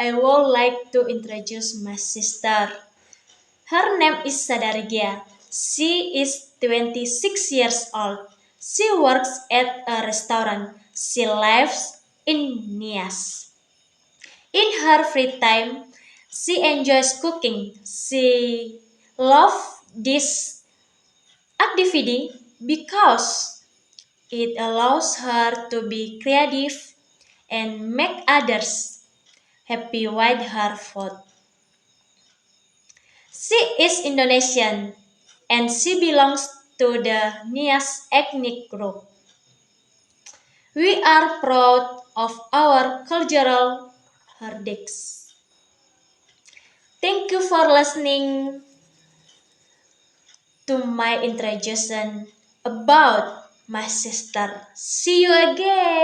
I would like to introduce my sister. Her name is Sadargia. She is 26 years old. She works at a restaurant. She lives in Nias. In her free time, she enjoys cooking. She loves this activity because it allows her to be creative and make others happy with her food. She is Indonesian and she belongs to the Nias ethnic group. We are proud of our cultural heritage. Thank you for listening to my introduction about my sister. See you again.